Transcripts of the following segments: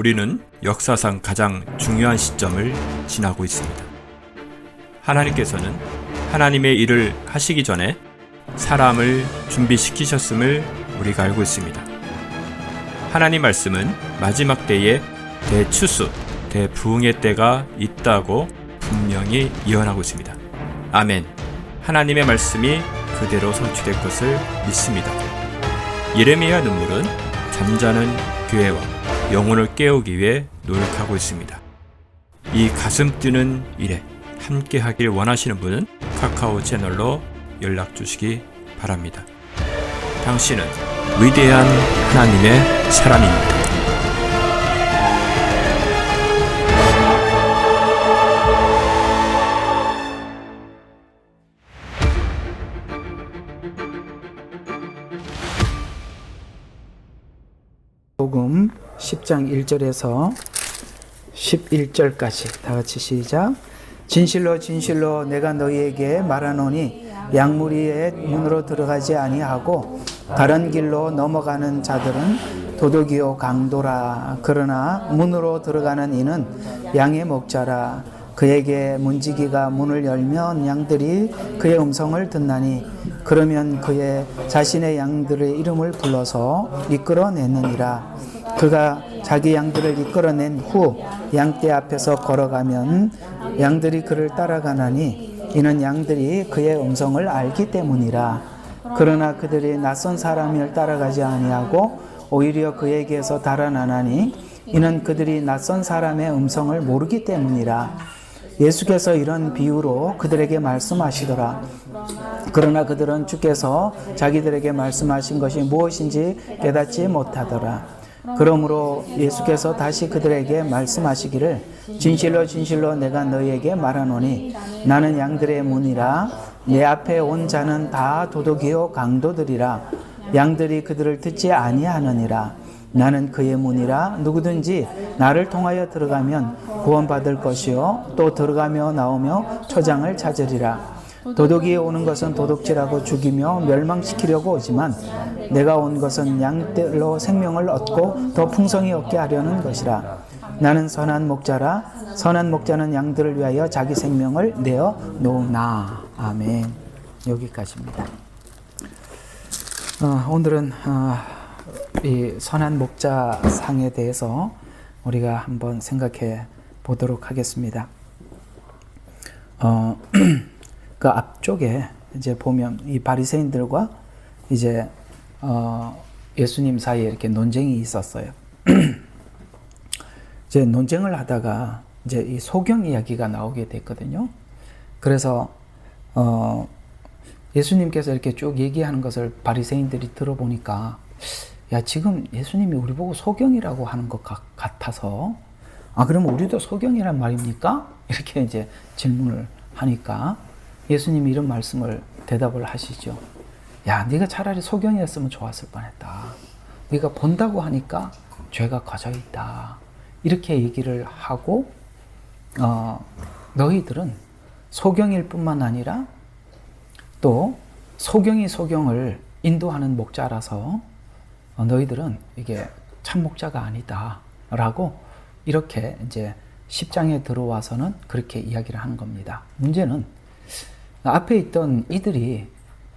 우리는 역사상 가장 중요한 시점을 지나고 있습니다. 하나님께서는 하나님의 일을 하시기 전에 사람을 준비시키셨음을 우리가 알고 있습니다. 하나님 말씀은 마지막 때에 대추수, 대부흥의 때가 있다고 분명히 예언하고 있습니다. 아멘. 하나님의 말씀이 그대로 성취될 것을 믿습니다. 예레미야 눈물은 잠자는 교회와 영혼을 깨우기 위해 노력하고 있습니다. 이 가슴 뛰는 일에 함께 하길 원하시는 분은 카카오 채널로 연락 주시기 바랍니다. 당신은 위대한 하나님의 사람입니다. 복음 10장 1절에서 11절까지 다 같이 시작. 진실로 진실로 내가 너희에게 말하노니 양무리의 문으로 들어가지 아니하고 다른 길로 넘어가는 자들은 도둑이요 강도라. 그러나 문으로 들어가는 이는 양의 목자라. 그에게 문지기가 문을 열면 양들이 그의 음성을 듣나니 그러면 그의 자신의 양들의 이름을 불러서 이끌어내느니라. 그가 자기 양들을 이끌어낸 후 양떼 앞에서 걸어가면 양들이 그를 따라가나니 이는 양들이 그의 음성을 알기 때문이라. 그러나 그들이 낯선 사람을 따라가지 아니하고 오히려 그에게서 달아나나니 이는 그들이 낯선 사람의 음성을 모르기 때문이라. 예수께서 이런 비유로 그들에게 말씀하시더라. 그러나 그들은 주께서 자기들에게 말씀하신 것이 무엇인지 깨닫지 못하더라. 그러므로 예수께서 다시 그들에게 말씀하시기를 진실로 진실로 내가 너희에게 말하노니 나는 양들의 문이라. 내 앞에 온 자는 다 도둑이요 강도들이라. 양들이 그들을 듣지 아니하느니라. 나는 그의 문이라. 누구든지 나를 통하여 들어가면 구원받을 것이요 또 들어가며 나오며 초장을 찾으리라. 도둑이 오는 것은 도둑질하고 죽이며 멸망시키려고 오지만 내가 온 것은 양들로 생명을 얻고 더 풍성히 얻게 하려는 것이라. 나는 선한 목자라. 선한 목자는 양들을 위하여 자기 생명을 내어 놓으나. 아멘. 여기까지입니다. 오늘은 이 선한 목자상에 대해서 우리가 한번 생각해 보도록 하겠습니다. 그 앞쪽에 이제 보면 이 바리새인들과 이제 예수님 사이에 이렇게 논쟁이 있었어요. 이제 논쟁을 하다가 이제 이 소경 이야기가 나오게 됐거든요. 그래서 예수님께서 이렇게 쭉 얘기하는 것을 바리새인들이 들어보니까 야, 지금 예수님이 우리 보고 소경이라고 하는 것 같아서 그럼 우리도 소경이란 말입니까? 이렇게 이제 질문을 하니까 예수님이 이런 말씀을 대답을 하시죠. 야, 네가 차라리 소경이었으면 좋았을 뻔했다. 네가 본다고 하니까 죄가 거저 있다. 이렇게 얘기를 하고 너희들은 소경일 뿐만 아니라 또 소경이 소경을 인도하는 목자라서 너희들은 이게 참 목자가 아니다. 라고 이렇게 이제 10장에 들어와서는 그렇게 이야기를 하는 겁니다. 문제는 앞에 있던 이들이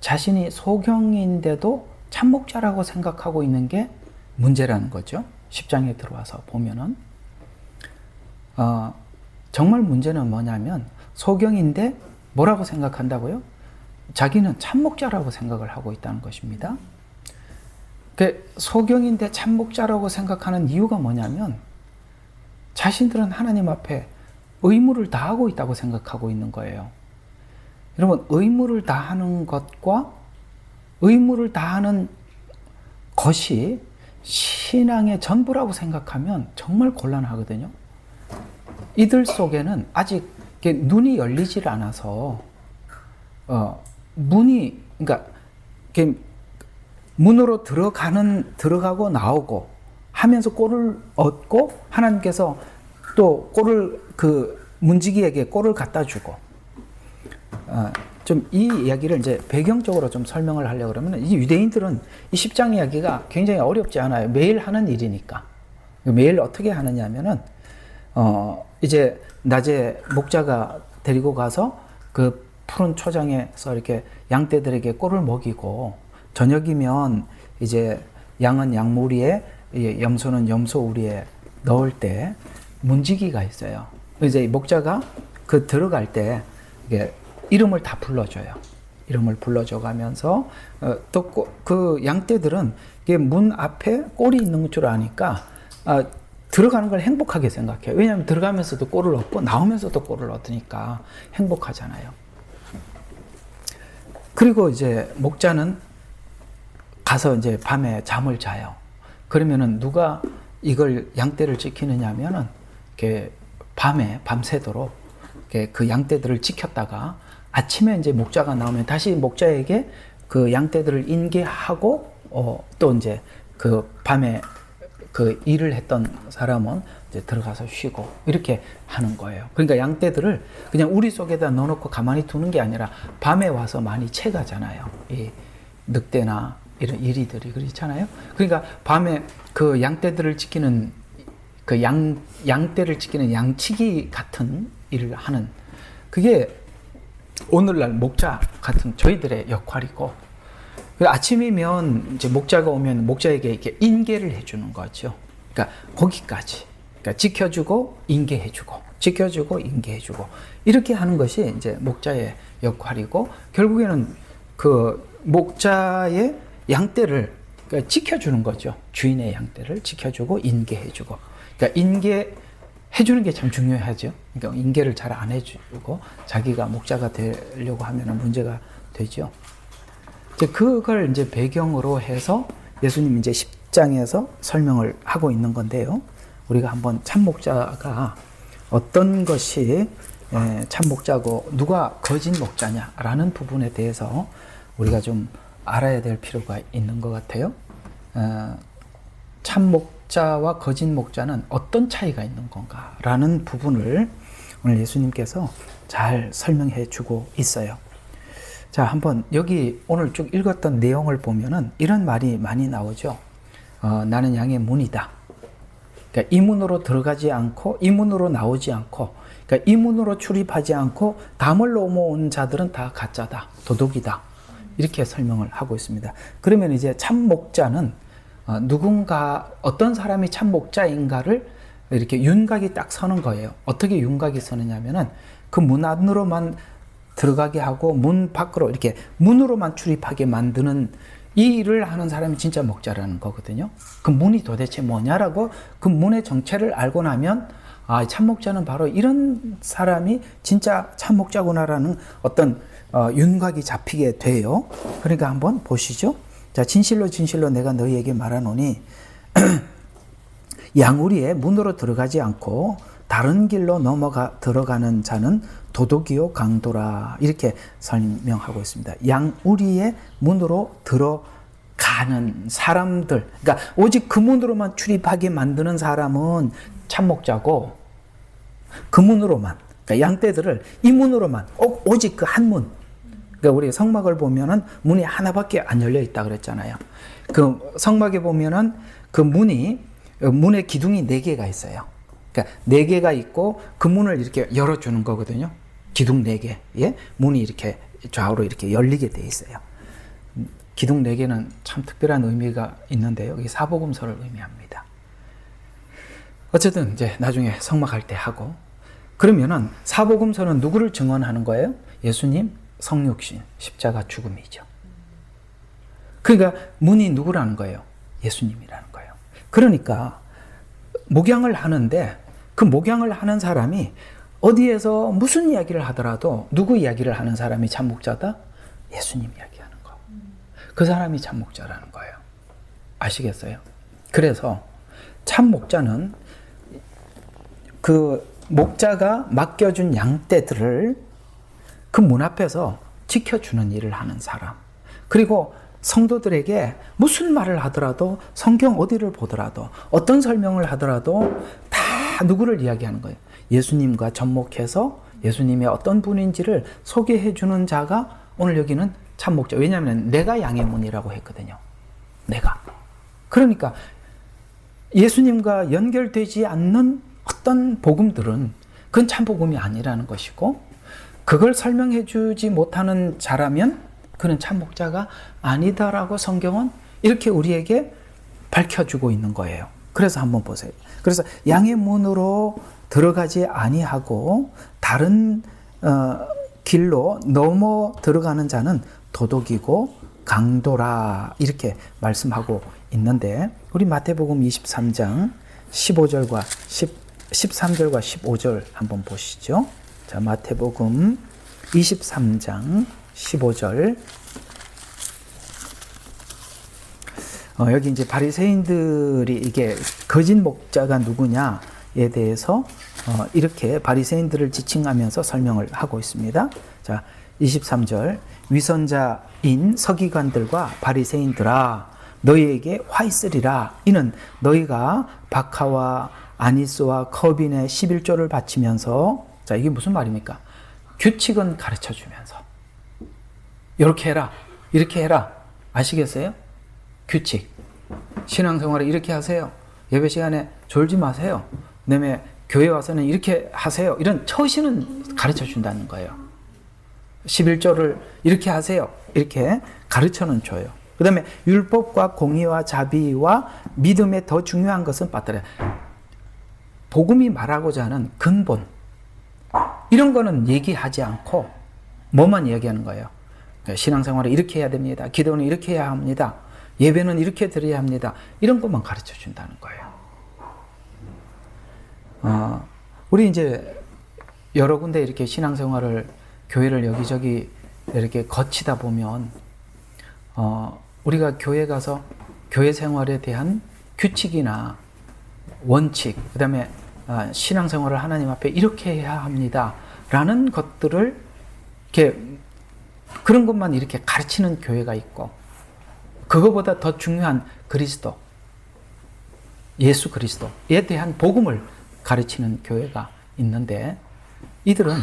자신이 소경인데도 참목자라고 생각하고 있는 게 문제라는 거죠. 10장에 들어와서 보면은 정말 문제는 뭐냐면 소경인데 뭐라고 생각한다고요? 자기는 참목자라고 생각을 하고 있다는 것입니다. 소경인데 참목자라고 생각하는 이유가 뭐냐면 자신들은 하나님 앞에 의무를 다하고 있다고 생각하고 있는 거예요. 여러분, 의무를 다하는 것과 의무를 다하는 것이 신앙의 전부라고 생각하면 정말 곤란하거든요. 이들 속에는 아직 눈이 열리질 않아서 그러니까 문으로 들어가고 나오고 하면서 꼴을 얻고 하나님께서 또 꼴을 문지기에게 꼴을 갖다 주고 좀 이 이야기를 이제 배경적으로 좀 설명을 하려고 그러면 이 유대인들은 이 10장 이야기가 굉장히 어렵지 않아요. 매일 하는 일이니까. 매일 어떻게 하느냐면은 이제 낮에 목자가 데리고 가서 그 푸른 초장에서 이렇게 양떼들에게 꼴을 먹이고, 저녁이면 이제 양은 양무리에, 염소는 염소우리에 넣을 때 문지기가 있어요. 이제 목자가 그 들어갈 때 이게 이름을 다 불러줘요. 이름을 불러줘 가면서 또 그 양떼들은 이게 문 앞에 꼴이 있는 줄 아니까 들어가는 걸 행복하게 생각해요. 왜냐하면 들어가면서도 꼴을 얻고 나오면서도 꼴을 얻으니까 행복하잖아요. 그리고 이제 목자는 가서 이제 밤에 잠을 자요. 그러면은 누가 이걸 양떼를 지키느냐 하면은 이렇게 밤에 밤새도록 이렇게 그 양떼들을 지켰다가 아침에 이제 목자가 나오면 다시 목자에게 그 양떼들을 인계하고 또 이제 그 밤에 그 일을 했던 사람은 이제 들어가서 쉬고 이렇게 하는 거예요. 그러니까 양떼들을 그냥 우리 속에다 넣어놓고 가만히 두는 게 아니라 밤에 와서 많이 채가잖아요. 이 늑대나 이런 이리들이 그렇잖아요. 그러니까 밤에 그 양떼들을 지키는 그 양떼를 지키는 양치기 같은 일을 하는, 그게 오늘날 목자 같은 저희들의 역할이고, 아침이면 이제 목자가 오면 목자에게 이렇게 인계를 해주는 거죠. 그러니까 거기까지, 그러니까 지켜주고 인계해주고, 지켜주고 인계해주고 이렇게 하는 것이 이제 목자의 역할이고, 결국에는 그 목자의 양떼를 그러니까 지켜주는 거죠. 주인의 양떼를 지켜주고 인계해주고. 그러니까 인계해주는 게 참 중요하죠. 그러니까 인계를 잘 안 해주고 자기가 목자가 되려고 하면 문제가 되죠. 이제 그걸 이제 배경으로 해서 예수님 이제 10장에서 설명을 하고 있는 건데요. 우리가 한번 참목자가 어떤 것이 참목자고 누가 거짓 목자냐라는 부분에 대해서 우리가 좀 알아야 될 필요가 있는 것 같아요. 참목자와 거짓 목자는 어떤 차이가 있는 건가라는 부분을 오늘 예수님께서 잘 설명해 주고 있어요. 자, 한번 여기 오늘 쭉 읽었던 내용을 보면은 이런 말이 많이 나오죠. 나는 양의 문이다. 그러니까 이 문으로 들어가지 않고 이 문으로 나오지 않고, 그러니까 이 문으로 출입하지 않고 담을 넘어온 자들은 다 가짜다, 도둑이다. 이렇게 설명을 하고 있습니다. 그러면 이제 참목자는 누군가 어떤 사람이 참목자인가를 이렇게 윤곽이 딱 서는 거예요. 어떻게 윤곽이 서느냐면은 그 문 안으로만 들어가게 하고 문 밖으로 이렇게 문으로만 출입하게 만드는 이 일을 하는 사람이 진짜 목자라는 거거든요. 그 문이 도대체 뭐냐라고 그 문의 정체를 알고 나면 참목자는 바로 이런 사람이 진짜 참목자구나라는 어떤 윤곽이 잡히게 돼요. 그러니까 한번 보시죠. 자, 진실로 진실로 내가 너희에게 말하노니 양우리에 문으로 들어가지 않고 다른 길로 들어가는 자는 도둑이요 강도라, 이렇게 설명하고 있습니다. 양우리의 문으로 들어가는 사람들, 그러니까 오직 그 문으로만 출입하게 만드는 사람은 참목자고, 그 문으로만, 그러니까 양떼들을 이 문으로만, 오직 그 한 문, 그러니까 우리 성막을 보면은 문이 하나밖에 안 열려 있다 그랬잖아요. 그 성막에 보면은 그 문의 기둥이 4개가 있어요. 그러니까 4개가 있고 그 문을 이렇게 열어주는 거거든요. 기둥 4개. 예? 문이 이렇게 좌우로 이렇게 열리게 돼 있어요. 기둥 4개는 참 특별한 의미가 있는데요. 여기 사복음서를 의미합니다. 어쨌든 이제 나중에 성막할 때 하고, 그러면은 사복음서는 누구를 증언하는 거예요? 예수님 성육신, 십자가 죽음이죠. 그러니까 문이 누구라는 거예요? 예수님이라는 거예요. 그러니까 목양을 하는데 그 목양을 하는 사람이 어디에서 무슨 이야기를 하더라도 누구 이야기를 하는 사람이 참목자다? 예수님 이야기하는 거. 그 사람이 참목자라는 거예요. 아시겠어요? 그래서 참목자는 그 목자가 맡겨준 양떼들을 그 문 앞에서 지켜주는 일을 하는 사람. 그리고 성도들에게 무슨 말을 하더라도, 성경 어디를 보더라도, 어떤 설명을 하더라도 다 누구를 이야기하는 거예요? 예수님과 접목해서 예수님의 어떤 분인지를 소개해 주는 자가 오늘 여기는 참목자. 왜냐하면 내가 양의 문이라고 했거든요. 내가. 그러니까 예수님과 연결되지 않는 어떤 복음들은 그건 참 복음이 아니라는 것이고, 그걸 설명해 주지 못하는 자라면 그는 참 목자가 아니다라고 성경은 이렇게 우리에게 밝혀주고 있는 거예요. 그래서 한번 보세요. 그래서 양의 문으로 들어가지 아니하고 다른 길로 넘어 들어가는 자는 도둑이고 강도라, 이렇게 말씀하고 있는데, 우리 마태복음 23장 15절과 13절과 15절 한번 보시죠. 자, 마태복음 23장 15절. 여기 이제 바리새인들이 이게 거짓 목자가 누구냐에 대해서 이렇게 바리새인들을 지칭하면서 설명을 하고 있습니다. 자, 23절. 위선자인 서기관들과 바리새인들아, 너희에게 화 있으리라. 이는 너희가 박하와 아니스와 커빈의 11조를 바치면서, 자, 이게 무슨 말입니까? 규칙은 가르쳐 주면서 이렇게 해라, 이렇게 해라. 아시겠어요? 규칙. 신앙생활을 이렇게 하세요. 예배 시간에 졸지 마세요. 그다음에 교회 와서는 이렇게 하세요. 이런 처신은 가르쳐 준다는 거예요. 11조를 이렇게 하세요. 이렇게 가르쳐는 줘요. 그 다음에 율법과 공의와 자비와 믿음에 더 중요한 것은 빠뜨려. 복음이 말하고자 하는 근본, 이런 거는 얘기하지 않고 뭐만 얘기하는 거예요? 신앙생활을 이렇게 해야 됩니다. 기도는 이렇게 해야 합니다. 예배는 이렇게 드려야 합니다. 이런 것만 가르쳐 준다는 거예요. 우리 이제 여러 군데 이렇게 신앙생활을, 교회를 여기저기 이렇게 거치다 보면 우리가 교회 가서 교회 생활에 대한 규칙이나 원칙, 그 다음에 신앙생활을 하나님 앞에 이렇게 해야 합니다 라는 것들을 이렇게, 그런 것만 이렇게 가르치는 교회가 있고, 그거보다 더 중요한 그리스도, 예수 그리스도에 대한 복음을 가르치는 교회가 있는데, 이들은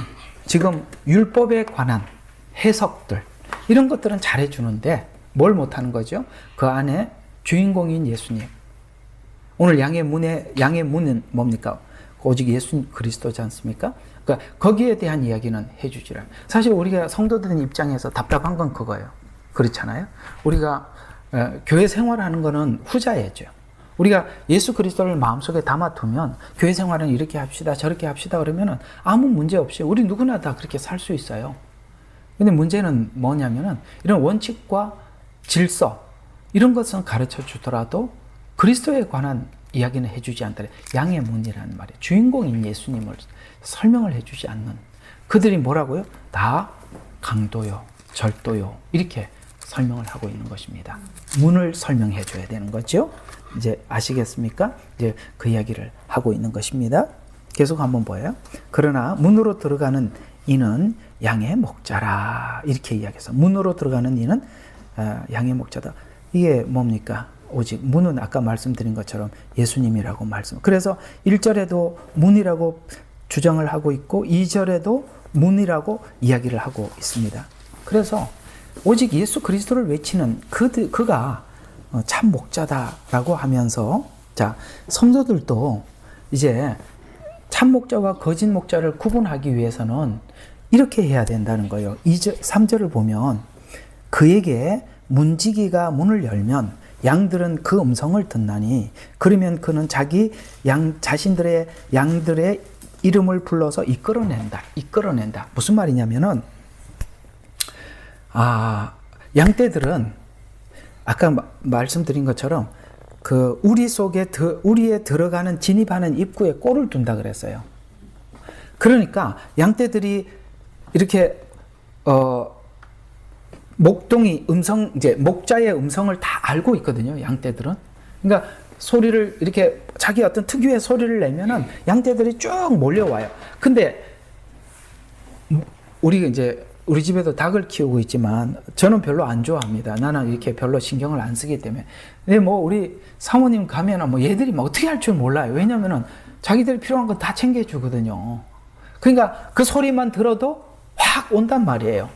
지금 율법에 관한 해석들, 이런 것들은 잘해주는데 뭘 못하는 거죠? 그 안에 주인공인 예수님. 오늘 양의 문은 뭡니까? 오직 예수 그리스도지 않습니까? 그러니까 거기에 대한 이야기는 해주지라. 사실 우리가 성도들 입장에서 답답한 건 그거예요. 그렇잖아요? 우리가 교회 생활하는 거는 후자예죠. 우리가 예수 그리스도를 마음속에 담아두면 교회 생활은 이렇게 합시다, 저렇게 합시다 그러면은 아무 문제 없이 우리 누구나 다 그렇게 살 수 있어요. 근데 문제는 뭐냐면은 이런 원칙과 질서, 이런 것은 가르쳐 주더라도 그리스도에 관한 이야기는 해주지 않더래. 양의 문이라는 말이에요. 주인공인 예수님을 설명을 해주지 않는 그들이 뭐라고요? 다 강도요, 절도요, 이렇게 설명을 하고 있는 것입니다. 문을 설명해 줘야 되는 거죠. 이제 아시겠습니까? 이제 그 이야기를 하고 있는 것입니다. 계속 한번 보여요. 그러나 문으로 들어가는 이는 양의 목자라, 이렇게 이야기해서 문으로 들어가는 이는 양의 목자다. 이게 뭡니까? 오직 문은 아까 말씀드린 것처럼 예수님이라고 말씀. 그래서 1절에도 문이라고 주장을 하고 있고 2절에도 문이라고 이야기를 하고 있습니다. 그래서 오직 예수 그리스도를 외치는 그가 참 목자다라고 하면서, 자, 성도들도 이제 참 목자와 거짓 목자를 구분하기 위해서는 이렇게 해야 된다는 거예요. 3절을 보면 그에게 문지기가 문을 열면 양들은 그 음성을 듣나니 그러면 그는 자기 자신들의 양들의 이름을 불러서 이끌어낸다. 무슨 말이냐면은, 양떼들은 아까 말씀드린 것처럼 그 우리에 들어가는 진입하는 입구에 꼴을 둔다 그랬어요. 그러니까 양떼들이 이렇게 목동이 음성, 이제 목자의 음성을 다 알고 있거든요. 양떼들은. 그러니까 소리를 이렇게 자기 어떤 특유의 소리를 내면은 양떼들이 쭉 몰려와요. 근데 우리 집에도 닭을 키우고 있지만 저는 별로 안 좋아합니다. 나는 이렇게 별로 신경을 안 쓰기 때문에. 근데 우리 사모님 가면은 얘들이 어떻게 할 줄 몰라요. 왜냐면은 자기들이 필요한 건 다 챙겨주거든요. 그러니까 그 소리만 들어도 확 온단 말이에요.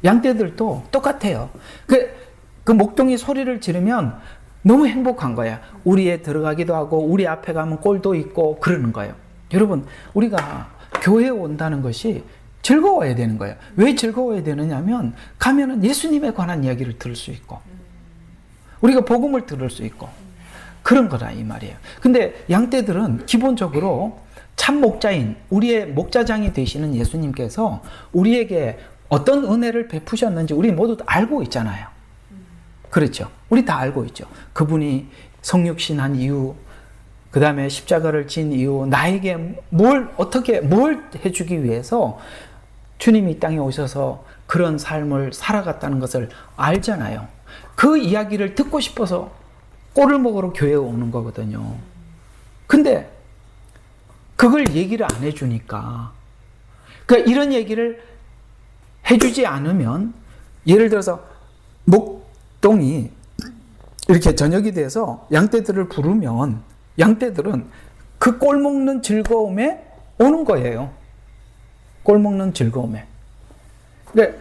양떼들도 똑같아요. 그 목동이 소리를 지르면 너무 행복한 거야. 우리에 들어가기도 하고 우리 앞에 가면 꼴도 있고 그러는 거예요. 여러분, 우리가 교회에 온다는 것이 즐거워야 되는 거예요. 왜 즐거워야 되느냐면 가면은 예수님에 관한 이야기를 들을 수 있고 우리가 복음을 들을 수 있고 그런 거다 이 말이에요. 근데 양떼들은 기본적으로 참 목자인 우리의 목자장이 되시는 예수님께서 우리에게 어떤 은혜를 베푸셨는지 우리 모두 다 알고 있잖아요. 그렇죠. 우리 다 알고 있죠. 그분이 성육신한 이유, 그 다음에 십자가를 진 이유, 나에게 뭘 해주기 위해서 주님이 이 땅에 오셔서 그런 삶을 살아갔다는 것을 알잖아요. 그 이야기를 듣고 싶어서 꼴을 먹으러 교회에 오는 거거든요. 근데 그걸 얘기를 안 해주니까, 그러니까 이런 얘기를 해주지 않으면, 예를 들어서 목동이 이렇게 저녁이 돼서 양떼들을 부르면 양떼들은 그 꼴 먹는 즐거움에 오는 거예요. 꼴 먹는 즐거움에. 그러니까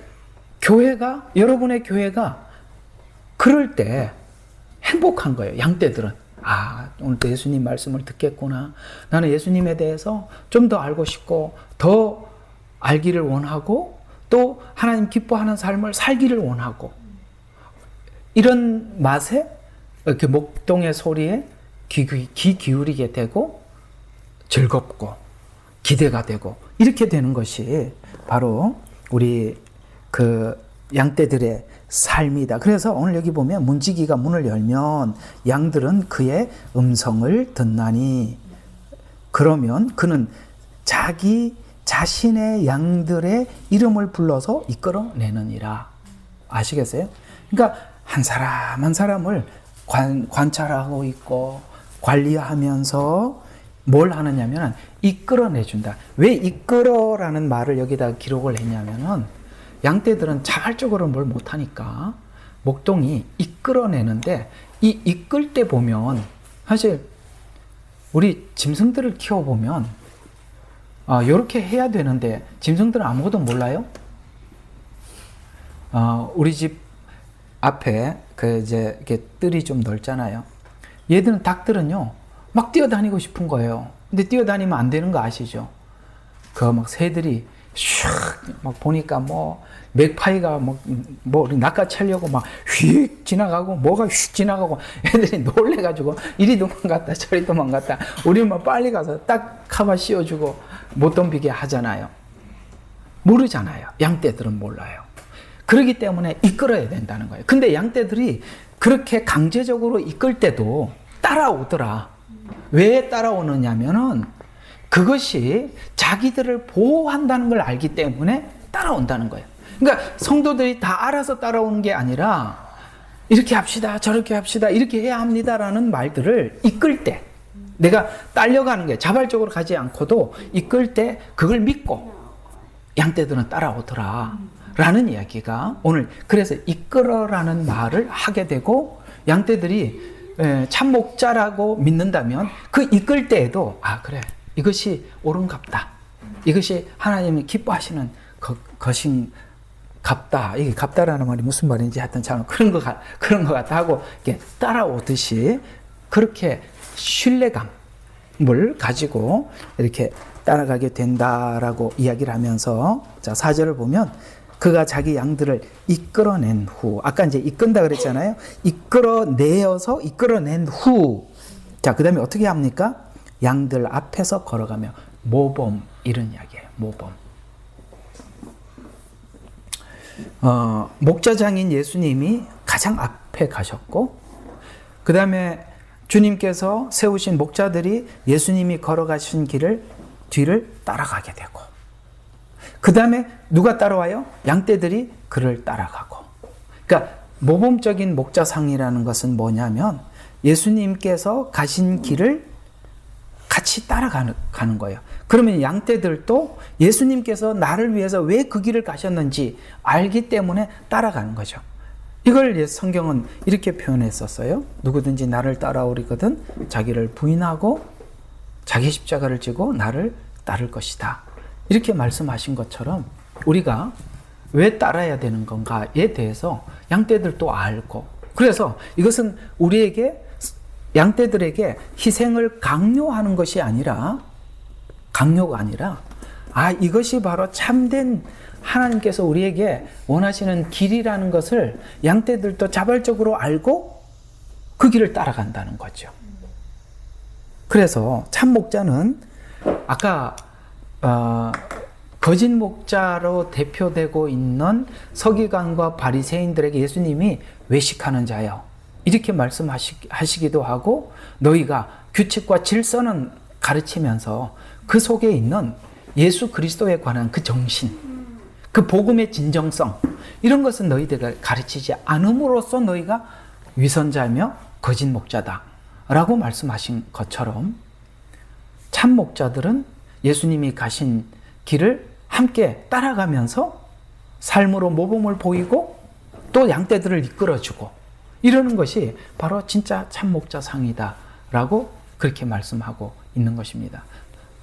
교회가, 여러분의 교회가 그럴 때 행복한 거예요. 양떼들은. 아, 오늘도 예수님 말씀을 듣겠구나. 나는 예수님에 대해서 좀 더 알고 싶고 더 알기를 원하고 또 하나님 기뻐하는 삶을 살기를 원하고, 이런 맛에 이렇게 목동의 소리에 귀 기울이게 되고 즐겁고 기대가 되고 이렇게 되는 것이 바로 우리 그 양떼들의 삶이다. 그래서 오늘 여기 보면 문지기가 문을 열면 양들은 그의 음성을 듣나니, 그러면 그는 자기 자신의 양들의 이름을 불러서 이끌어내느니라. 아시겠어요? 그러니까 한 사람 한 사람을 관찰하고 있고 관리하면서 뭘 하느냐면 이끌어내준다. 왜 이끌어라는 말을 여기다 기록을 했냐면은 양떼들은 자발적으로 뭘 못하니까 목동이 이끌어내는데, 이 이끌 때 보면 사실 우리 짐승들을 키워보면 이렇게 해야 되는데 짐승들은 아무것도 몰라요. 우리 집 앞에 이제 이렇게 뜰이 좀 넓잖아요. 얘들은 닭들은요 막 뛰어다니고 싶은 거예요. 근데 뛰어다니면 안 되는 거 아시죠? 그 막 새들이 슉 보니까 맥파이가 낚아채려고 휙 지나가고 뭐가 휙 지나가고 애들이 놀래가지고 이리 도망갔다 저리 도망갔다. 우리는 빨리 가서 딱 카바 씌워주고 못 덤비게 하잖아요. 모르잖아요. 양떼들은 몰라요. 그렇기 때문에 이끌어야 된다는 거예요. 근데 양떼들이 그렇게 강제적으로 이끌 때도 따라오더라. 왜 따라오느냐면은 그것이 자기들을 보호한다는 걸 알기 때문에 따라온다는 거예요. 그러니까 성도들이 다 알아서 따라오는 게 아니라 이렇게 합시다, 저렇게 합시다, 이렇게 해야 합니다라는 말들을 이끌 때, 내가 딸려가는 게 자발적으로 가지 않고도 이끌 때 그걸 믿고 양떼들은 따라오더라 라는 이야기가 오늘, 그래서 이끌어라는 말을 하게 되고, 양떼들이 참 목자라고 믿는다면 그 이끌 때에도 그래, 이것이 옳은갑다, 이것이 하나님이 기뻐하시는 것인 갑다. 이게 갑다라는 말이 무슨 말인지 하여튼 잘 그런 것 같다 하고 이렇게 따라오듯이 그렇게 신뢰감을 가지고 이렇게 따라가게 된다라고 이야기를 하면서, 자 4절을 보면 그가 자기 양들을 이끌어낸 후, 아까 이제 이끈다 그랬잖아요. 이끌어내어서 이끌어낸 후, 자 그 다음에 어떻게 합니까? 양들 앞에서 걸어가며 모범, 이런 이야기예요. 모범. 목자장인 예수님이 가장 앞에 가셨고, 그 다음에 주님께서 세우신 목자들이 예수님이 걸어가신 뒤를 따라가게 되고, 그 다음에 누가 따라와요? 양떼들이 그를 따라가고. 그러니까 모범적인 목자상이라는 것은 뭐냐면 예수님께서 가신 길을 같이 따라가는 거예요. 그러면 양떼들도 예수님께서 나를 위해서 왜 그 길을 가셨는지 알기 때문에 따라가는 거죠. 이걸 성경은 이렇게 표현했었어요. 누구든지 나를 따라오리거든 자기를 부인하고 자기 십자가를 지고 나를 따를 것이다. 이렇게 말씀하신 것처럼 우리가 왜 따라야 되는 건가에 대해서 양떼들도 알고 그래서 이것은 우리에게, 양떼들에게 희생을 강요하는 것이 아니라, 강요가 아니라, 이것이 바로 참된 하나님께서 우리에게 원하시는 길이라는 것을 양떼들도 자발적으로 알고 그 길을 따라간다는 거죠. 그래서 참 목자는 아까 거짓 목자로 대표되고 있는 서기관과 바리새인들에게 예수님이 외식하는 자여 이렇게 말씀하시기도 하고, 너희가 규칙과 질서는 가르치면서 그 속에 있는 예수 그리스도에 관한 그 정신, 그 복음의 진정성, 이런 것은 너희들을 가르치지 않음으로써 너희가 위선자며 거짓 목자다 라고 말씀하신 것처럼, 참 목자들은 예수님이 가신 길을 함께 따라가면서 삶으로 모범을 보이고 또 양떼들을 이끌어주고 이러는 것이 바로 진짜 참 목자상이다 라고 그렇게 말씀하고 있는 것입니다.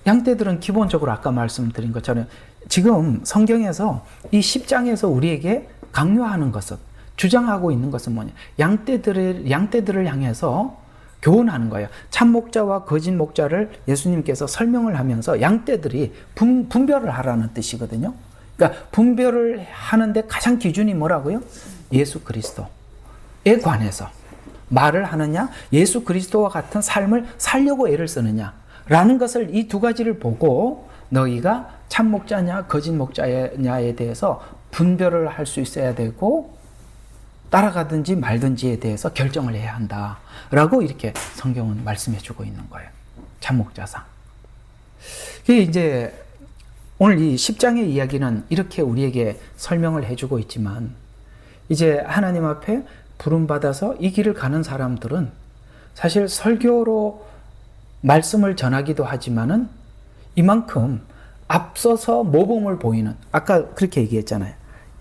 양떼들은 기본적으로 아까 말씀드린 것처럼 지금 성경에서 이 10장에서 우리에게 강요하는 것은, 주장하고 있는 것은 뭐냐, 양떼들을 향해서 교훈하는 거예요. 참 목자와 거짓 목자를 예수님께서 설명을 하면서 양떼들이 분별을 하라는 뜻이거든요. 그러니까 분별을 하는데 가장 기준이 뭐라고요? 예수 그리스도에 관해서 말을 하느냐, 예수 그리스도와 같은 삶을 살려고 애를 쓰느냐 라는 것을, 이 두 가지를 보고 너희가 참 목자냐 거짓 목자냐에 대해서 분별을 할 수 있어야 되고, 따라가든지 말든지에 대해서 결정을 해야 한다라고 이렇게 성경은 말씀해 주고 있는 거예요. 참 목자상. 그게 이제 오늘 이 10장의 이야기는 이렇게 우리에게 설명을 해주고 있지만, 이제 하나님 앞에 부름받아서 이 길을 가는 사람들은 사실 설교로 말씀을 전하기도 하지만은 이만큼 앞서서 모범을 보이는, 아까 그렇게 얘기했잖아요.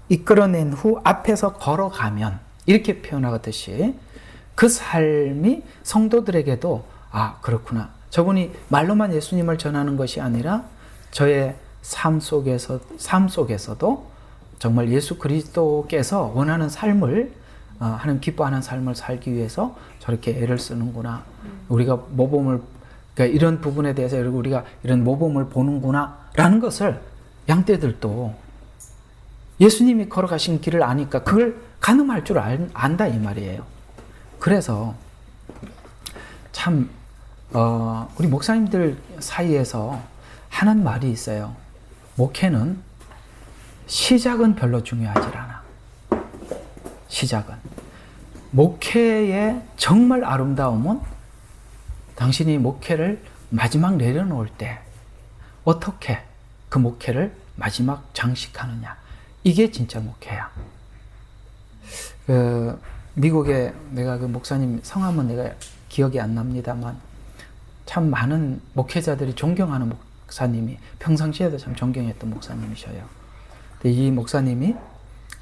이끌어낸 후 앞에서 걸어가면, 이렇게 표현하듯이 그 삶이 성도들에게도 그렇구나, 저분이 말로만 예수님을 전하는 것이 아니라 저의 삶 속에서도 정말 예수 그리스도께서 원하는 삶을, 하나님 기뻐하는 삶을 살기 위해서 저렇게 애를 쓰는구나, 우리가 모범을, 그러니까 이런 부분에 대해서 우리가 이런 모범을 보는구나 라는 것을 양떼들도 예수님이 걸어가신 길을 아니까 그걸 가늠할 줄 안다 이 말이에요. 그래서 참 우리 목사님들 사이에서 하는 말이 있어요. 목회는 시작은 별로 중요하지 않아. 시작은. 목회의 정말 아름다움은 당신이 목회를 마지막 내려놓을 때 어떻게 그 목회를 마지막 장식하느냐, 이게 진짜 목회야. 미국에 내가 그 목사님 성함은 내가 기억이 안 납니다만 참 많은 목회자들이 존경하는 목사님이, 평상시에도 참 존경했던 목사님이셔요. 근데 이 목사님이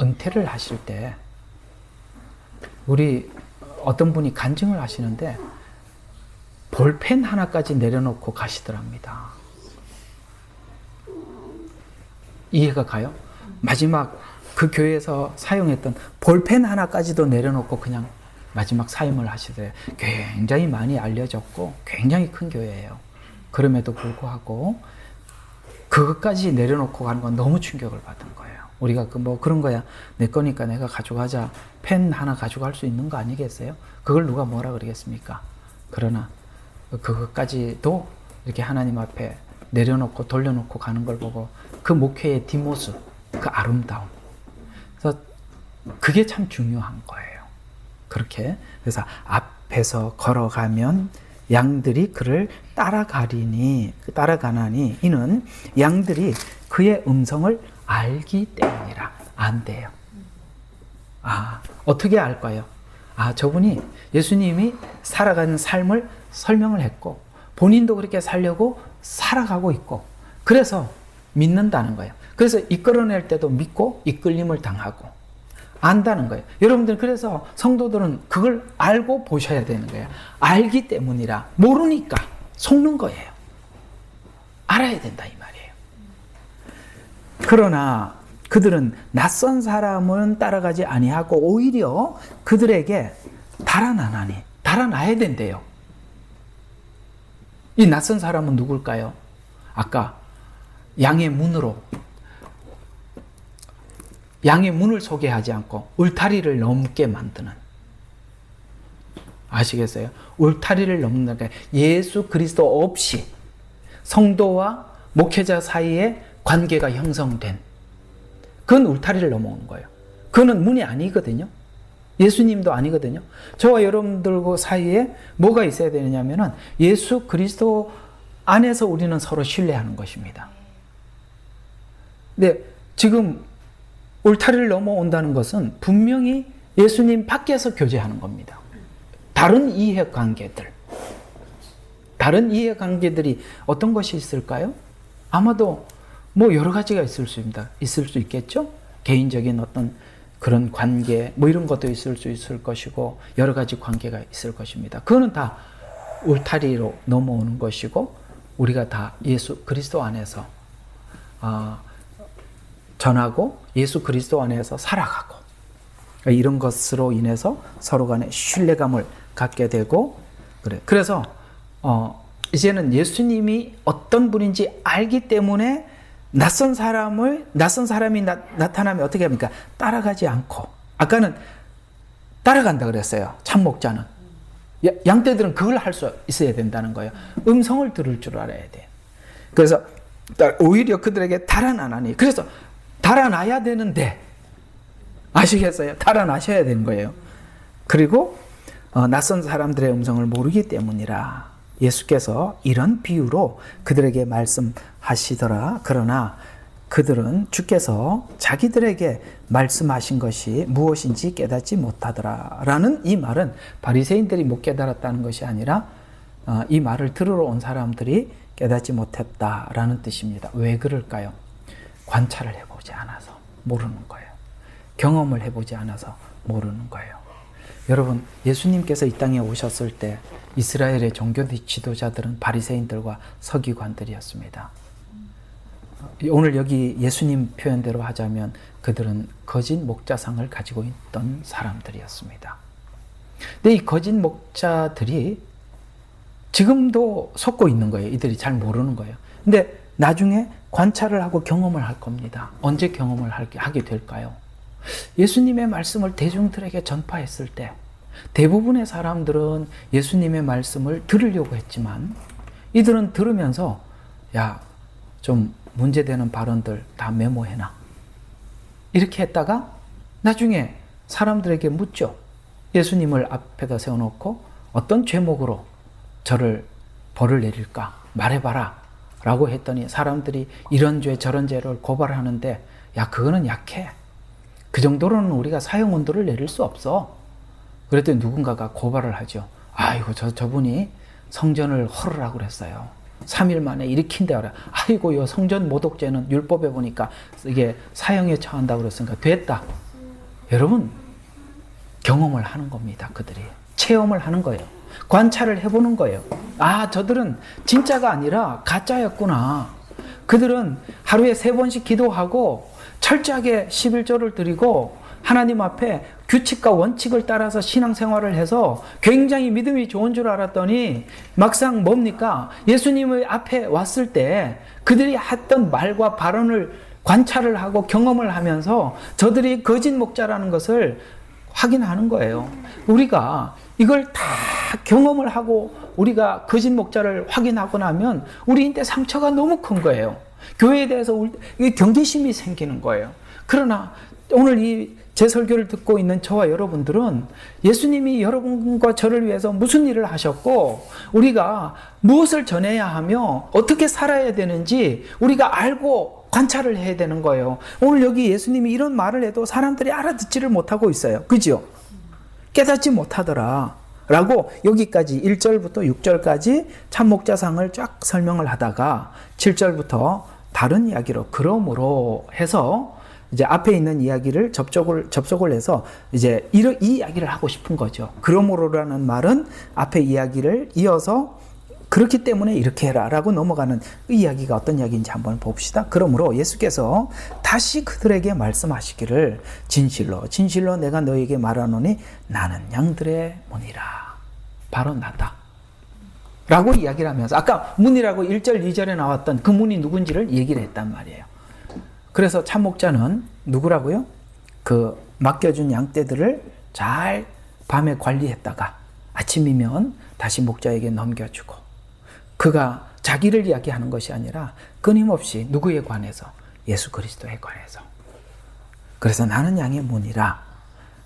은퇴를 하실 때 우리 어떤 분이 간증을 하시는데 볼펜 하나까지 내려놓고 가시더랍니다. 이해가 가요? 마지막 그 교회에서 사용했던 볼펜 하나까지도 내려놓고 그냥 마지막 사임을 하시더래요. 굉장히 많이 알려졌고 굉장히 큰 교회예요. 그럼에도 불구하고 그것까지 내려놓고 가는 건 너무 충격을 받은 거예요. 우리가 그런 거야, 내 거니까 내가 가져가자, 펜 하나 가져갈 수 있는 거 아니겠어요? 그걸 누가 뭐라 그러겠습니까? 그러나 그것까지도 이렇게 하나님 앞에 내려놓고 돌려놓고 가는 걸 보고 그 목회의 뒷모습, 그 아름다움, 그래서 그게 참 중요한 거예요. 그렇게. 그래서 앞에서 걸어가면 양들이 그를 따라가나니 이는 양들이 그의 음성을 알기 때문이라. 안돼요. 어떻게 알까요? 저분이 예수님이 살아가는 삶을 설명을 했고 본인도 그렇게 살려고 살아가고 있고, 그래서 믿는다는 거예요. 그래서 이끌어낼 때도 믿고 이끌림을 당하고 안다는 거예요. 여러분들, 그래서 성도들은 그걸 알고 보셔야 되는 거예요. 알기 때문이라. 모르니까 속는 거예요. 알아야 된다 이 말이에요. 그러나 그들은 낯선 사람은 따라가지 아니하고 오히려 그들에게 달아나나니, 달아나야 된대요. 이 낯선 사람은 누굴까요? 아까 양의 문을 소개하지 않고 울타리를 넘게 만드는, 아시겠어요? 울타리를 넘는 게 예수 그리스도 없이 성도와 목회자 사이에 관계가 형성된, 그건 울타리를 넘어오는 거예요. 그거는 문이 아니거든요. 예수님도 아니거든요. 저와 여러분들과 사이에 뭐가 있어야 되느냐면은 예수 그리스도 안에서 우리는 서로 신뢰하는 것입니다. 근데 지금 울타리를 넘어온다는 것은 분명히 예수님 밖에서 교제하는 겁니다. 다른 이해관계들이 어떤 것이 있을까요? 아마도 뭐 여러 가지가 있을 수 있겠죠? 개인적인 어떤 그런 관계, 뭐 이런 것도 있을 수 있을 것이고, 여러 가지 관계가 있을 것입니다. 그거는 다 울타리로 넘어오는 것이고, 우리가 다 예수 그리스도 안에서 전하고 예수 그리스도 안에서 살아가고, 이런 것으로 인해서 서로 간에 신뢰감을 갖게 되고, 그래서 이제는 예수님이 어떤 분인지 알기 때문에 낯선 사람이 나타나면 어떻게 합니까? 따라가지 않고. 아까는 따라간다 그랬어요. 참목자는. 양떼들은 그걸 할 수 있어야 된다는 거예요. 음성을 들을 줄 알아야 돼. 그래서 오히려 그들에게 달아나나니. 그래서 달아나야 되는데, 아시겠어요? 달아나셔야 되는 거예요. 그리고 낯선 사람들의 음성을 모르기 때문이라. 예수께서 이런 비유로 그들에게 말씀하시더라. 그러나 그들은 주께서 자기들에게 말씀하신 것이 무엇인지 깨닫지 못하더라. 라는 이 말은 바리새인들이 못 깨달았다는 것이 아니라 이 말을 들으러 온 사람들이 깨닫지 못했다라는 뜻입니다. 왜 그럴까요? 관찰을 해보지 않아서 모르는 거예요. 경험을 해보지 않아서 모르는 거예요. 여러분, 예수님께서 이 땅에 오셨을 때 이스라엘의 종교 지도자들은 바리새인들과 서기관들이었습니다. 오늘 여기 예수님 표현대로 하자면 그들은 거짓 목자상을 가지고 있던 사람들이었습니다. 근데 이 거짓 목자들이 지금도 속고 있는 거예요. 이들이 잘 모르는 거예요. 근데 나중에 관찰을 하고 경험을 할 겁니다. 언제 경험을 하게 될까요? 예수님의 말씀을 대중들에게 전파했을 때 대부분의 사람들은 예수님의 말씀을 들으려고 했지만 이들은 들으면서 야, 좀 문제되는 발언들 다 메모해놔. 이렇게 했다가 나중에 사람들에게 묻죠. 예수님을 앞에다 세워놓고 어떤 죄목으로 저를 벌을 내릴까 말해봐라 라고 했더니 사람들이 이런 죄 저런 죄를 고발하는데 야, 그거는 약해. 그 정도로는 우리가 사형온도를 내릴 수 없어. 그랬더니 누군가가 고발을 하죠. 아이고, 저분이 성전을 헐으라고 그랬어요. 3일 만에 일으킨다 그래. 아이고, 이 성전 모독죄는 율법에 보니까 이게 사형에 처한다고 그랬으니까 됐다. 여러분, 경험을 하는 겁니다. 그들이 체험을 하는 거예요. 관찰을 해보는 거예요. 아, 저들은 진짜가 아니라 가짜였구나. 그들은 하루에 3번씩 기도하고 철저하게 11조를 드리고 하나님 앞에 규칙과 원칙을 따라서 신앙생활을 해서 굉장히 믿음이 좋은 줄 알았더니 막상 뭡니까? 예수님의 앞에 왔을 때 그들이 했던 말과 발언을 관찰을 하고 경험을 하면서 저들이 거짓 목자라는 것을 확인하는 거예요. 우리가 이걸 다 경험을 하고 우리가 거짓 목자를 확인하고 나면 우리한테 상처가 너무 큰 거예요. 교회에 대해서 경계심이 생기는 거예요. 그러나 오늘 제 설교를 듣고 있는 저와 여러분들은 예수님이 여러분과 저를 위해서 무슨 일을 하셨고 우리가 무엇을 전해야 하며 어떻게 살아야 되는지 우리가 알고 관찰을 해야 되는 거예요. 오늘 여기 예수님이 이런 말을 해도 사람들이 알아듣지를 못하고 있어요. 그죠? 깨닫지 못하더라 라고 여기까지 1절부터 6절까지 참목자상을 쫙 설명을 하다가 7절부터 다른 이야기로 그러므로 해서 이제 앞에 있는 이야기를 접속을 해서 이제 이 이야기를 하고 싶은 거죠. 그러므로라는 말은 앞에 이야기를 이어서 그렇기 때문에 이렇게 해라 라고 넘어가는 이 이야기가 어떤 이야기인지 한번 봅시다. 그러므로 예수께서 다시 그들에게 말씀하시기를 진실로 진실로 내가 너에게 말하노니 나는 양들의 문이라. 바로 나다 라고 이야기를 하면서 아까 문이라고 1절 2절에 나왔던 그 문이 누군지를 얘기를 했단 말이에요. 그래서 참목자는 누구라고요? 그 맡겨준 양떼들을 잘 밤에 관리했다가 아침이면 다시 목자에게 넘겨주고, 그가 자기를 이야기하는 것이 아니라 끊임없이 누구에 관해서? 예수 그리스도에 관해서. 그래서 나는 양의 문이라.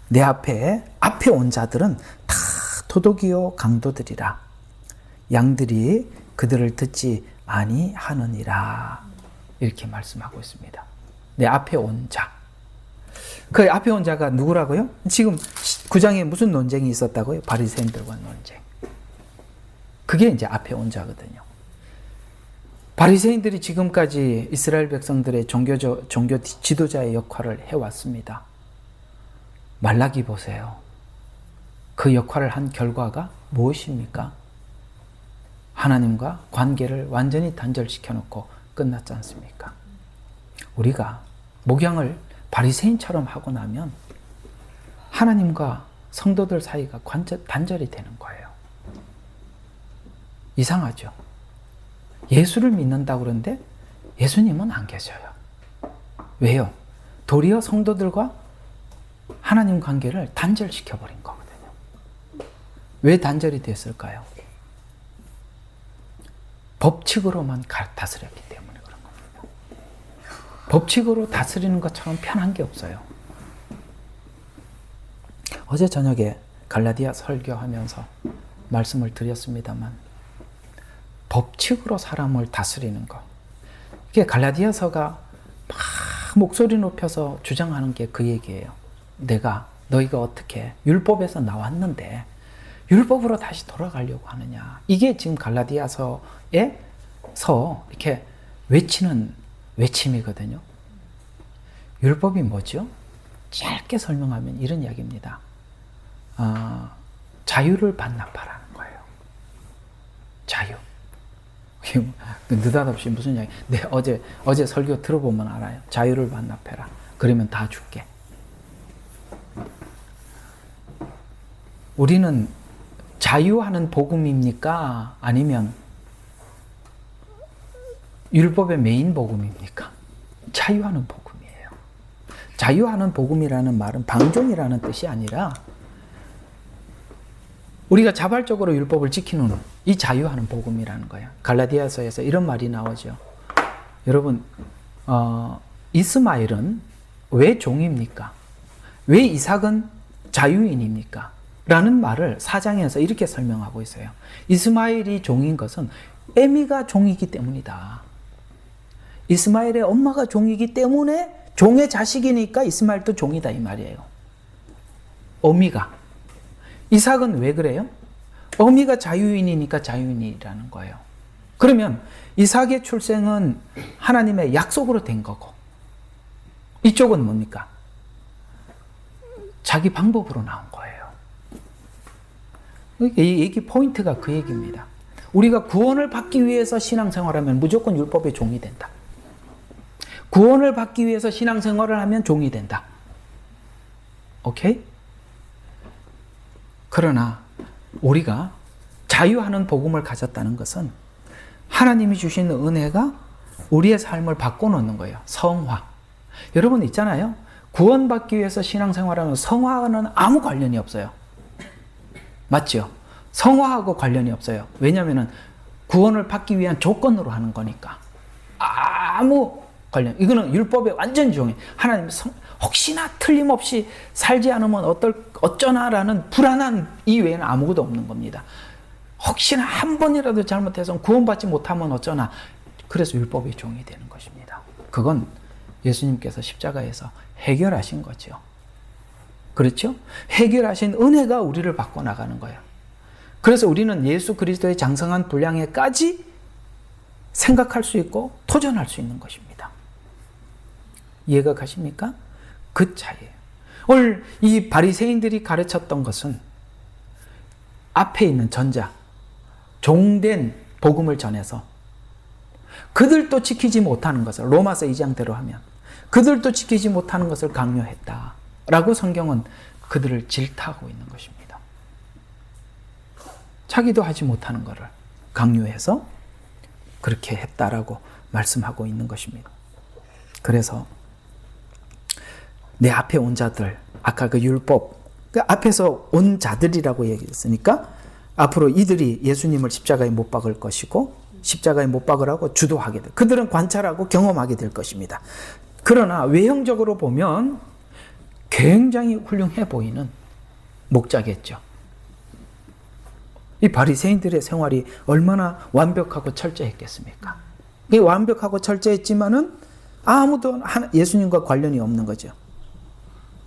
내 앞에 온 자들은 다 도둑이요 강도들이라. 양들이 그들을 듣지 아니하느니라. 이렇게 말씀하고 있습니다. 내 앞에 온 자. 그 앞에 온 자가 누구라고요? 지금 9장에 무슨 논쟁이 있었다고요? 바리새인들과 논쟁. 그게 이제 앞에 온 자거든요. 바리새인들이 지금까지 이스라엘 백성들의 종교 지도자의 역할을 해왔습니다. 말라기 보세요. 그 역할을 한 결과가 무엇입니까? 하나님과 관계를 완전히 단절시켜 놓고 끝났지 않습니까? 우리가 목양을 바리새인처럼 하고 나면 하나님과 성도들 사이가 단절이 되는 거예요. 이상하죠? 예수를 믿는다고 그러는데 예수님은 안 계셔요. 왜요? 도리어 성도들과 하나님 관계를 단절시켜버린 거거든요. 왜 단절이 됐을까요? 법칙으로만 다스렸기 때문에 그런 겁니다. 법칙으로 다스리는 것처럼 편한 게 없어요. 어제 저녁에 갈라디아 설교하면서 말씀을 드렸습니다만, 법칙으로 사람을 다스리는 것. 이게 갈라디아서가 막 목소리 높여서 주장하는 게 그 얘기예요. 너희가 어떻게 율법에서 나왔는데 율법으로 다시 돌아가려고 하느냐. 이게 지금 갈라디아서에서 이렇게 외치는 외침이거든요. 율법이 뭐죠? 짧게 설명하면 이런 이야기입니다. 자유를 반납하라는 거예요. 자유. 느닷없이 무슨 이야기? 네, 어제 설교 들어보면 알아요. 자유를 반납해라. 그러면 다 줄게. 우리는 자유하는 복음입니까? 아니면 율법의 메인 복음입니까? 자유하는 복음이에요. 자유하는 복음이라는 말은 방종이라는 뜻이 아니라 우리가 자발적으로 율법을 지키는 이 자유하는 복음이라는 거예요. 갈라디아서에서 이런 말이 나오죠. 여러분, 이스마엘은 왜 종입니까? 왜 이삭은 자유인입니까? 라는 말을 4장에서 이렇게 설명하고 있어요. 이스마엘이 종인 것은 에미가 종이기 때문이다. 이스마엘의 엄마가 종이기 때문에 종의 자식이니까 이스마엘도 종이다 이 말이에요. 어미가. 이삭은 왜 그래요? 어미가 자유인이니까 자유인이라는 거예요. 그러면 이삭의 출생은 하나님의 약속으로 된 거고, 이쪽은 뭡니까? 자기 방법으로 나온 거예요. 이 얘기 포인트가 그 얘기입니다. 우리가 구원을 받기 위해서 신앙생활하면 무조건 율법의 종이 된다. 구원을 받기 위해서 신앙생활을 하면 종이 된다. 오케이? 그러나 우리가 자유하는 복음을 가졌다는 것은 하나님이 주신 은혜가 우리의 삶을 바꿔놓는 거예요. 성화. 여러분 있잖아요. 구원받기 위해서 신앙생활하면 성화와는 아무 관련이 없어요. 맞죠? 성화하고 관련이 없어요. 왜냐하면 구원을 받기 위한 조건으로 하는 거니까. 아무 관련. 이거는 율법의 완전 종이. 하나님 혹시나 틀림없이 살지 않으면 어쩌나라는 불안한 이외에는 아무것도 없는 겁니다. 혹시나 한 번이라도 잘못해서 구원받지 못하면 어쩌나. 그래서 율법의 종이 되는 것입니다. 그건 예수님께서 십자가에서 해결하신 거죠. 그렇죠? 해결하신 은혜가 우리를 바꿔나가는 거예요. 그래서 우리는 예수 그리스도의 장성한 분량에까지 생각할 수 있고 도전할 수 있는 것입니다. 이해가 가십니까? 그 차이예요. 오늘 이 바리새인들이 가르쳤던 것은 앞에 있는 전자, 종된 복음을 전해서 그들도 지키지 못하는 것을, 로마서 2장대로 하면 그들도 지키지 못하는 것을 강요했다라고 성경은 그들을 질타하고 있는 것입니다. 자기도 하지 못하는 것을 강요해서 그렇게 했다라고 말씀하고 있는 것입니다. 그래서 내 앞에 온 자들, 아까 그 율법, 그 앞에서 온 자들이라고 얘기했으니까 앞으로 이들이 예수님을 십자가에 못 박을 것이고 십자가에 못 박으라고 주도하게 돼. 그들은 관찰하고 경험하게 될 것입니다. 그러나 외형적으로 보면 굉장히 훌륭해 보이는 목자겠죠. 이 바리새인들의 생활이 얼마나 완벽하고 철저했겠습니까? 이 완벽하고 철저했지만은 아무도 예수님과 관련이 없는 거죠.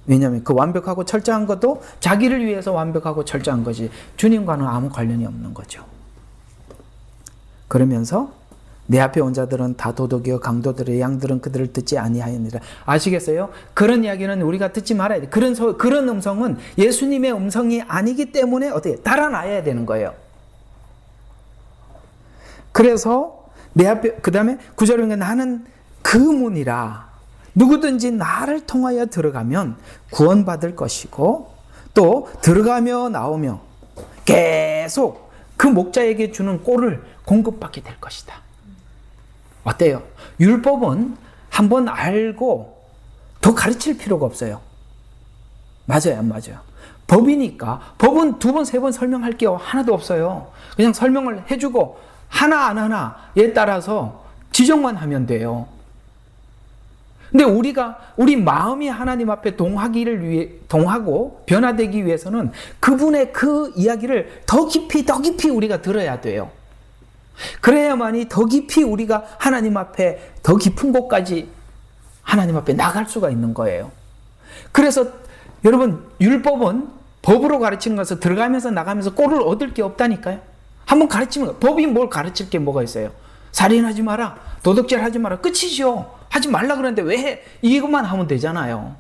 왜냐하면 그 완벽하고 철저한 것도 자기를 위해서 완벽하고 철저한 거지 주님과는 아무 관련이 없는 거죠. 그러면서 내 앞에 온 자들은 다 도둑이요 강도들의 양들은 그들을 듣지 아니하였느니라. 아시겠어요? 그런 이야기는 우리가 듣지 말아야 돼. 그런 음성은 예수님의 음성이 아니기 때문에 어떻게 달아나야 되는 거예요. 그래서 내 앞에, 그 다음에 9절에 보면 나는 그 문이라 누구든지 나를 통하여 들어가면 구원받을 것이고 또 들어가며 나오며 계속 그 목자에게 주는 꼴을 공급받게 될 것이다. 어때요? 율법은 한번 알고 더 가르칠 필요가 없어요. 맞아요, 안 맞아요? 법이니까 법은 2번, 3번 설명할 게 하나도 없어요. 그냥 설명을 해주고 하나 안 하나에 따라서 지적만 하면 돼요. 근데 우리 마음이 하나님 앞에 동하고 변화되기 위해서는 그분의 그 이야기를 더 깊이 우리가 들어야 돼요. 그래야만이 더 깊이 우리가 하나님 앞에 더 깊은 곳까지 하나님 앞에 나갈 수가 있는 거예요. 그래서 여러분 율법은 법으로 가르치는 것은 들어가면서 나가면서 꼴을 얻을 게 없다니까요. 한번 가르치면 법이 뭘 가르칠 게 뭐가 있어요? 살인하지 마라, 도둑질 하지 마라, 끝이죠. 하지 말라 그러는데 왜 해? 이것만 하면 되잖아요.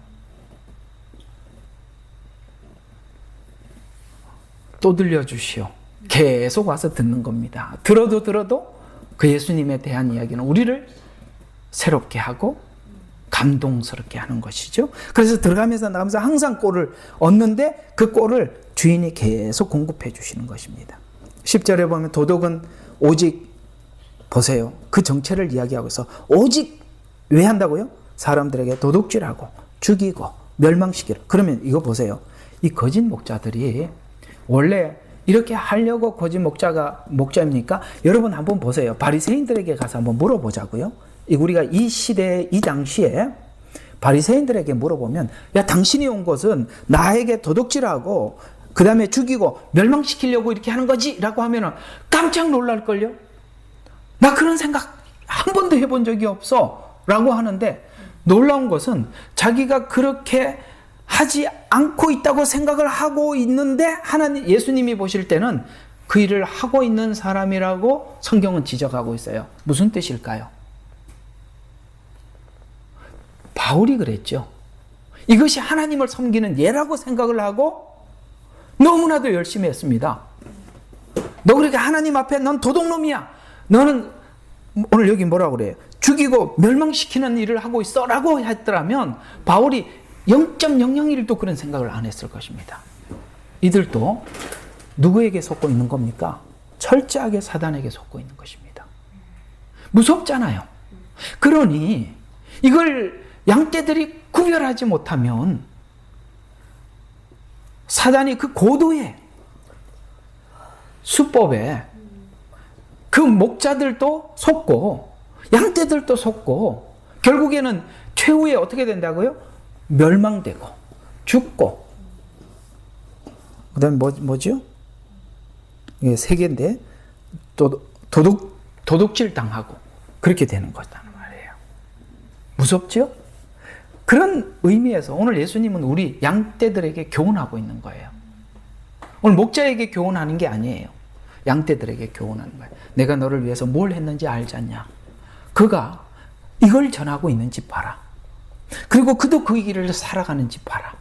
또 들려주시오. 계속 와서 듣는 겁니다. 들어도 그 예수님에 대한 이야기는 우리를 새롭게 하고 감동스럽게 하는 것이죠. 그래서 들어가면서 나가면서 항상 꼴을 얻는데 그 꼴을 주인이 계속 공급해 주시는 것입니다. 10절에 보면 도덕은 오직 보세요. 그 정체를 이야기하고 있어. 오직 왜 한다고요? 사람들에게 도둑질하고 죽이고 멸망시키라. 그러면 이거 보세요. 이 거짓 목자들이 원래 이렇게 하려고 거짓 목자입니까? 여러분 한번 보세요. 바리새인들에게 가서 한번 물어보자고요. 우리가 이 시대에 이 당시에 바리새인들에게 물어보면 야 당신이 온 것은 나에게 도둑질하고 그 다음에 죽이고 멸망시키려고 이렇게 하는 거지? 라고 하면 깜짝 놀랄걸요? 나 그런 생각 한 번도 해본 적이 없어 라고 하는데 놀라운 것은 자기가 그렇게 하지 않고 있다고 생각을 하고 있는데 하나님 예수님이 보실 때는 그 일을 하고 있는 사람이라고 성경은 지적하고 있어요. 무슨 뜻일까요? 바울이 그랬죠. 이것이 하나님을 섬기는 예라고 생각을 하고 너무나도 열심히 했습니다. 너 그렇게 하나님 앞에 넌 도둑놈이야. 너는 오늘 여기 뭐라고 그래요? 죽이고 멸망시키는 일을 하고 있어 라고 했더라면 바울이 0.001도 그런 생각을 안 했을 것입니다. 이들도 누구에게 속고 있는 겁니까? 철저하게 사단에게 속고 있는 것입니다. 무섭잖아요. 그러니 이걸 양떼들이 구별하지 못하면 사단이 그 고도의 수법에 그 목자들도 속고 양떼들도 속고 결국에는 최후에 어떻게 된다고요? 멸망되고 죽고 그 다음에 뭐죠? 이게 세 개인데 도둑질 당하고 그렇게 되는 거다는 말이에요. 무섭죠? 그런 의미에서 오늘 예수님은 우리 양떼들에게 교훈하고 있는 거예요. 오늘 목자에게 교훈하는 게 아니에요. 양떼들에게 교훈하는 거예요. 내가 너를 위해서 뭘 했는지 알지 않냐? 그가 이걸 전하고 있는지 봐라. 그리고 그도 그 길을 살아가는지 봐라.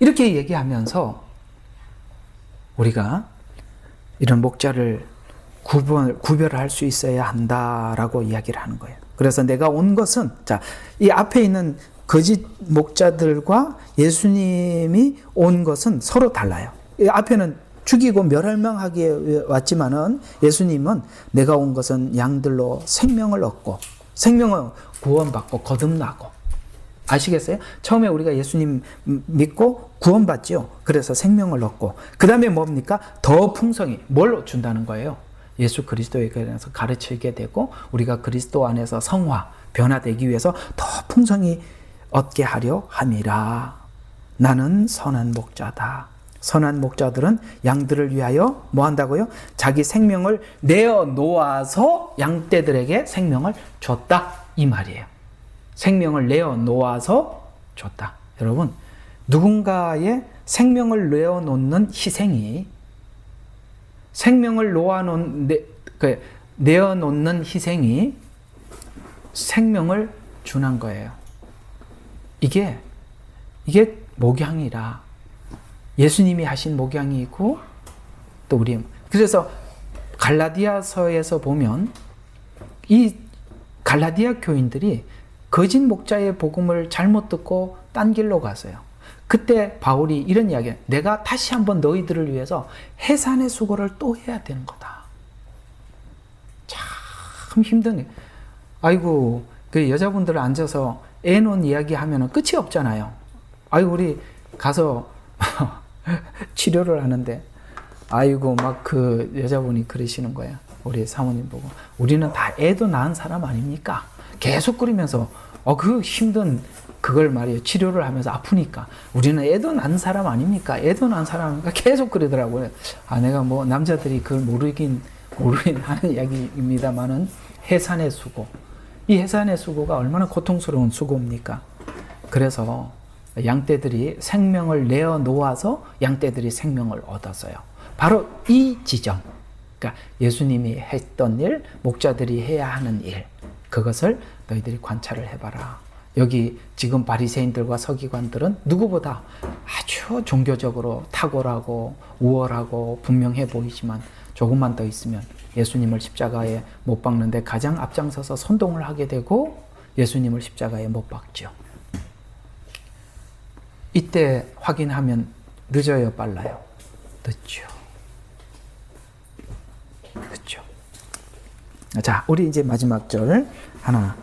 이렇게 얘기하면서 우리가 이런 목자를 구별할 수 있어야 한다라고 이야기를 하는 거예요. 그래서 내가 온 것은, 자, 이 앞에 있는 거짓 목자들과 예수님이 온 것은 서로 달라요. 이 앞에는 죽이고 멸망하기에 왔지만은 예수님은 내가 온 것은 양들로 생명을 얻고, 생명을 구원받고 거듭나고. 아시겠어요? 처음에 우리가 예수님 믿고 구원받죠. 그래서 생명을 얻고, 그 다음에 뭡니까? 더 풍성히 뭘 준다는 거예요? 예수 그리스도에 관해서 가르치게 되고, 우리가 그리스도 안에서 성화, 변화되기 위해서 더 풍성히 얻게 하려 함이라. 나는 선한 목자다. 선한 목자들은 양들을 위하여 뭐 한다고요? 자기 생명을 내어 놓아서 양떼들에게 생명을 줬다, 이 말이에요. 생명을 내어 놓아서 줬다. 여러분, 누군가의 생명을 내어 놓는 희생이, 생명을 내어 놓는 희생이 생명을 주는 거예요. 이게 목양이라. 예수님이 하신 목양이고, 또 우리, 그래서 갈라디아서에서 보면 이 갈라디아 교인들이 거짓 목자의 복음을 잘못 듣고 딴 길로 갔어요. 그때 바울이 이런 이야기해요. 내가 다시 한번 너희들을 위해서 해산의 수고를 또 해야 되는 거다. 참 힘드네. 아이고, 그 여자분들 앉아서 애 논 이야기 하면 끝이 없잖아요. 아이고, 우리 가서 치료를 하는데, 아이고, 막 그 여자분이 그러시는 거예요. 우리 사모님 보고. 우리는 다 애도 낳은 사람 아닙니까? 계속 그러면서, 그 힘든 그걸 말이에요. 치료를 하면서 아프니까. 우리는 애도 낳은 사람 아닙니까? 애도 낳은 사람이니까 계속 그러더라고요. 내가 뭐 남자들이 그걸 모르긴 하는 이야기입니다만은, 해산의 수고. 이 해산의 수고가 얼마나 고통스러운 수고입니까? 그래서 양떼들이 생명을 내어 놓아서 양떼들이 생명을 얻었어요. 바로 이 지점. 그러니까 예수님이 했던 일, 목자들이 해야 하는 일, 그것을 너희들이 관찰을 해봐라. 여기 지금 바리새인들과 서기관들은 누구보다 아주 종교적으로 탁월하고 우월하고 분명해 보이지만, 조금만 더 있으면 예수님을 십자가에 못 박는데 가장 앞장서서 선동을 하게 되고 예수님을 십자가에 못 박죠. 이때 확인하면 늦어요, 빨라요? 늦죠. 늦죠. 자, 우리 이제 마지막 절 하나.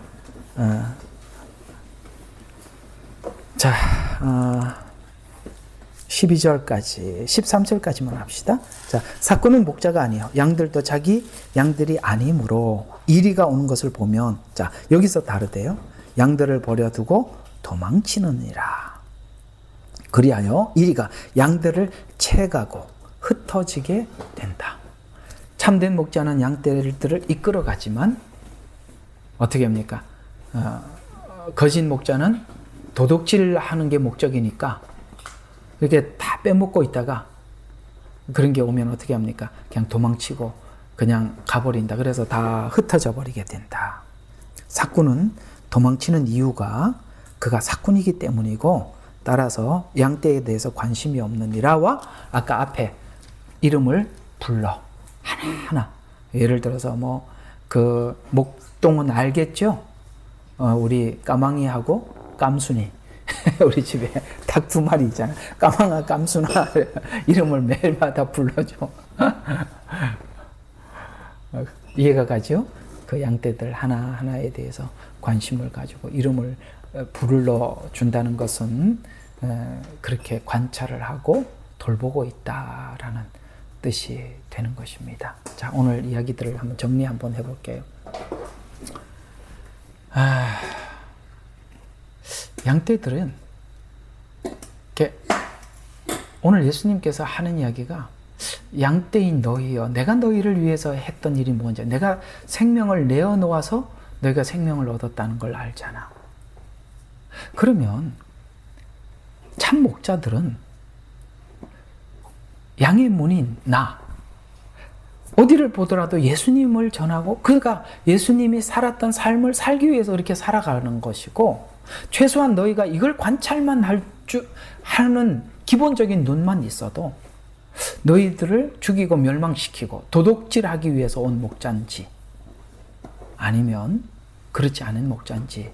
12절까지, 13절까지만 합시다. 자, 사꾼은 목자가 아니요 양들도 자기 양들이 아니므로 이리가 오는 것을 보면, 자, 여기서 다르대요. 양들을 버려두고 도망치느니라. 그리하여 이리가 양들을 채가고 흩어지게 된다. 참된 목자는 양떼들을 이끌어가지만 어떻게 합니까? 거짓 목자는 도둑질하는 게 목적이니까 이렇게 다 빼먹고 있다가 그런 게 오면 어떻게 합니까? 그냥 도망치고 그냥 가버린다. 그래서 다 흩어져 버리게 된다. 사꾼은 도망치는 이유가 그가 사꾼이기 때문이고, 따라서 양떼에 대해서 관심이 없느니라와 아까 앞에 이름을 불러 하나하나. 예를 들어서 뭐 그 목동은 알겠죠? 우리 까망이하고 깜순이. 우리 집에 닭 2마리 있잖아. 까망아, 깜순아 이름을 매일마다 불러줘. 이해가 가죠? 그 양떼들 하나하나에 대해서 관심을 가지고 이름을 불러준다는 것은 그렇게 관찰을 하고 돌보고 있다라는 뜻이 되는 것입니다. 자, 오늘 이야기들을 한번 정리 한번 해볼게요. 양떼들은 이렇게 오늘 예수님께서 하는 이야기가, 양떼인 너희여, 내가 너희를 위해서 했던 일이 뭔지, 내가 생명을 내어 놓아서 너희가 생명을 얻었다는 걸 알잖아. 그러면 참 목자들은 양의 문인 나, 어디를 보더라도 예수님을 전하고, 그러니까 예수님이 살았던 삶을 살기 위해서 이렇게 살아가는 것이고, 최소한 너희가 이걸 관찰만 하는 기본적인 눈만 있어도 너희들을 죽이고 멸망시키고 도둑질하기 위해서 온 목자인지 아니면 그렇지 않은 목자인지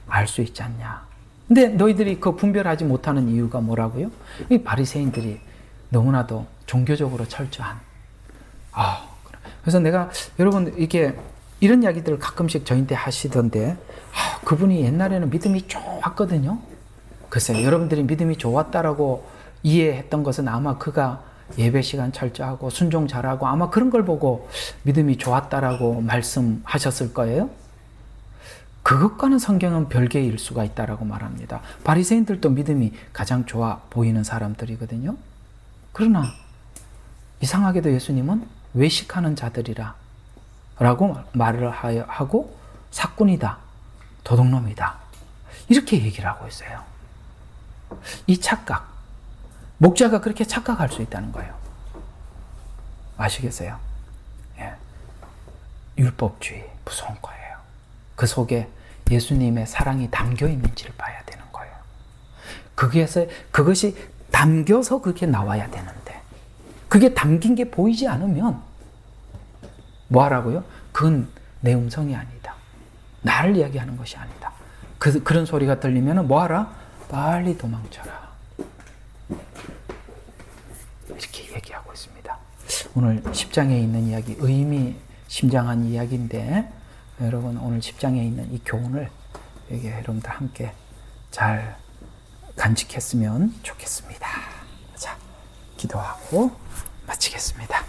알 수 있지 않냐. 근데 너희들이 그 분별하지 못하는 이유가 뭐라고요? 이 바리새인들이 너무나도 종교적으로 철저한. 그래서 내가 여러분 이게 이런 이야기들을 가끔씩 저희한테 하시던데 그분이 옛날에는 믿음이 좋았거든요. 글쎄요, 여러분들이 믿음이 좋았다라고 이해했던 것은 아마 그가 예배 시간 철저하고 순종 잘하고 아마 그런 걸 보고 믿음이 좋았다라고 말씀하셨을 거예요. 그것과는 성경은 별개일 수가 있다라고 말합니다. 바리새인들도 믿음이 가장 좋아 보이는 사람들이거든요. 그러나 이상하게도 예수님은 외식하는 자들이라 라고 말을 하고 사꾼이다, 도둑놈이다 이렇게 얘기를 하고 있어요. 이 착각, 목자가 그렇게 착각할 수 있다는 거예요. 아시겠어요? 예. 율법주의 무서운 거예요. 그 속에 예수님의 사랑이 담겨 있는지를 봐야 되는 거예요. 그것이 담겨서 그렇게 나와야 되는데 그게 담긴 게 보이지 않으면 뭐 하라고요? 그건 내 음성이 아니다. 나를 이야기하는 것이 아니다. 그런 소리가 들리면 뭐 하라? 빨리 도망쳐라. 이렇게 얘기하고 있습니다. 오늘 10장에 있는 이야기, 의미심장한 이야기인데 여러분 오늘 10장에 있는 이 교훈을 여러분들 함께 잘 간직했으면 좋겠습니다. 자, 기도하고 마치겠습니다.